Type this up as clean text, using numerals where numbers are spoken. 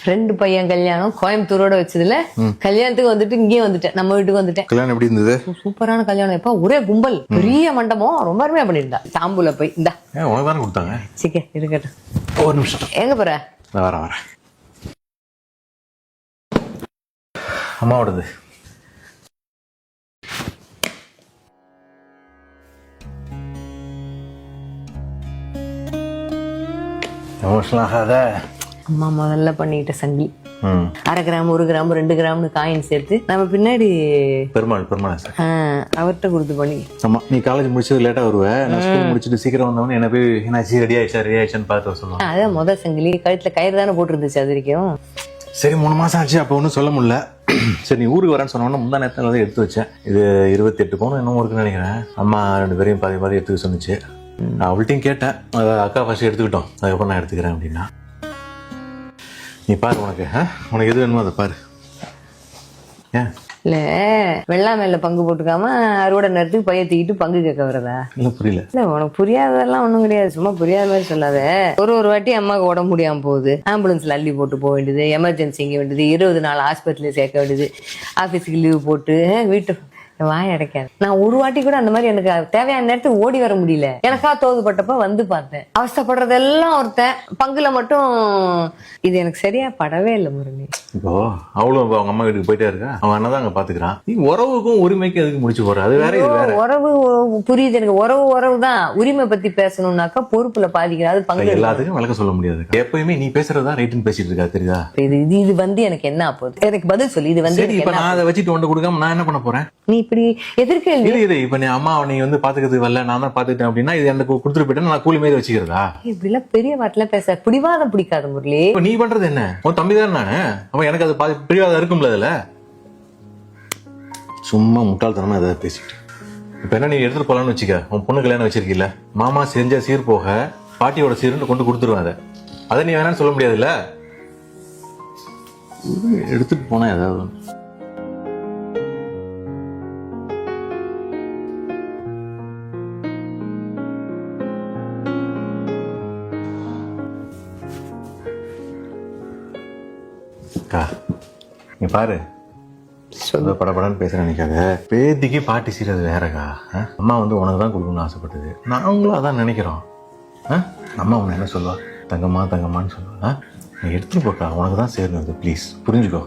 Friend பையன் கல்யாணம் கோயம்புத்தூரோட வச்சதுல கல்யாணத்துக்கு வந்துட்டு இங்கேயே வந்துட்டேன், நம்ம வீட்டுக்கு வந்துட்டேன். கல்யாணம் எப்படி இருந்தது? சூப்பரான கல்யாணம். எப்ப ஒரே கும்பல், பெரிய மண்டபம், ரொம்ப அருமையா பண்ணிருந்தா. தாம்பூல போய் இந்தா உனக்கு தானே கொடுத்தாங்க. சிக்க இருக்கட்டும். ஒரு நிமிஷம் எங்க போற? வரேன். அம்மாவோடது. எமோஷனல் ஆகாத. அம்மா முதல்ல பண்ணிக்கிட்ட சங்கி. 1/2 கிராம் 1 கிராம் 2 கிராம்னு காயின் சேர்த்து நம்ம பின்னாடி பெருமாள் சார் அவர்கிட்ட கொடுத்து பண்ணி. ஆமா, நீ காலேஜ் முடிச்சது லேட்டா வருவ, நான் ஸ்கூல் முடிச்சுட்டு சீக்கிரம் வந்தவொடனே என்ன போய் என்னாச்சு ரெடி ஆயிடுச்சான்னு பார்த்து சொல்லுவாங்க. அதான் முதல் சங்கிலி கழுத்துல கயிறு தானே போட்டுருந்துச்சு அது வரைக்கும். சரி 3 மாசம் ஆச்சு, அப்போ ஒன்றும் சொல்ல முடியல. சரி நீ ஊருக்கு வரேன்னு சொன்னோன்னா முந்தா நேரத்தில் தான் எடுத்து வச்சேன். இது 28 பவுன் இன்னும் இருக்குன்னு நினைக்கிறேன். அம்மா 2 பேரையும் பாதி எடுத்துக்க சொன்னிச்சு. நான் அவள்கிட்டையும் கேட்டேன், அக்கா ஃபர்ஸ்ட் எடுத்துக்கிட்டோம், அதுக்கப்புறம் நான் எடுத்துக்கிறேன் அப்படின்னா. நீ பாரு, உனக்கு எது வேணுமோ அதை பாரு. ஏன் இல்ல வெள்ளாமையில பங்கு போட்டுக்காம அறுவடை நேரத்துக்கு பைய தூக்கிட்டு பங்கு கேட்க வரதா? இல்ல புரியல. இல்ல உனக்கு புரியாததெல்லாம் ஒண்ணும் கிடையாது, சும்மா புரியாத மாதிரி சொல்லாத. ஒரு வாட்டி அம்மாவுக்கு உடம்பு முடியாம போகுது, ஆம்புலன்ஸ்ல அள்ளி போட்டு போக வேண்டியது, எமர்ஜென்சி இங்க வேண்டியது, 20 நாள் ஹாஸ்பிட்டல்ல சேர்க்க வேண்டியது, ஆபீஸுக்கு லீவ் போட்டு வீட்டு வாய் அடைக்காது. நான் ஒரு வாட்டி கூட அந்த மாதிரி எனக்கு தேவையான நேரத்துக்கு ஓடி வர முடியல. எனக்கா தோதுபட்டப்ப வந்து பார்த்தேன். அவஸ்தப்படுறதெல்லாம் ஒருத்தன், பங்குல மட்டும் இது எனக்கு சரியா படவே இல்லை முருகி. இப்போ அவளும் அவங்க அம்மா வீட்டுக்கு போயிட்டே இருக்கா, அவன் அண்ணதான் அங்க பாத்துக்கிறான். நீ உறவுக்கும் உரிமைக்கும் எதுக்கு முடிச்சு போற? அது வேற இது வேற. உறவு புரியுது எனக்கு, உறவு தான். உரிமை பத்தி பேசணும்னாக்கா பொறுப்புல பாதிக்கிறாது. பங்கு எல்லாத்துக்கும் விளக்க சொல்ல முடியாது. எப்பயுமே நீ பேசுறதா ரைட்டுன்னு பேசிட்டு இருக்கா, தெரியுதா? இது வந்து எனக்கு என்ன போகுது, எனக்கு பதில் சொல்லி. இது வந்து இப்ப நான் அதை வச்சுட்டு ஒன்று கொடுக்காம நான் என்ன பண்ண போறேன்? நீ இப்படி எதிர்கேள்வி. இது இப்ப நீ அம்மா நீ வந்து பாத்துக்கிறதுக்கு வரல, நான் தான் பாத்துக்கிட்டேன் அப்படின்னா இது எனக்கு கொடுத்துட்டு போயிட்டேன், நான் கூலி மாதிரி வச்சுக்கிறதா? இப்படிலாம் பெரிய வாட்டில பேச பிடிவாதம் பிடிக்காத முரளி. இப்ப நீ பண்றது என்ன? உன் தம்பி தானே நானு, அப்ப எனக்கு அது பிடிவாதம் இருக்கும்ல. அதுல சும்மா முட்டாள்தனமா ஏதாவது பேசிட்டு இப்ப என்ன, நீ எடுத்துட்டு போலான்னு வச்சுக்க. உன் பொண்ணு கல்யாணம் வச்சிருக்கீல்ல, மாமா செஞ்ச சீர் போக பாட்டியோட சீர்னு கொண்டு கொடுத்துருவாங்க. அதை நீ வேணான்னு சொல்ல முடியாதுல்ல. எடுத்துட்டு போனா ஏதாவது நீ பாரு. படப்படன்னு பேச நினைக்காத. பேத்திக்கு பாட்டி சீரது வேறக்கா. அம்மா வந்து உனக்கு தான் கொடுக்கணும்னு ஆசைப்பட்டது, நாங்களும் அதான் நினைக்கிறோம். அம்மா உன்னை என்ன சொல்லுவா? தங்கம்மான்னு சொல்லுவா. நீ எடுத்துட்டு போக்கா, உனக்கு தான் சேரணும். ப்ளீஸ் புரிஞ்சுக்கோ.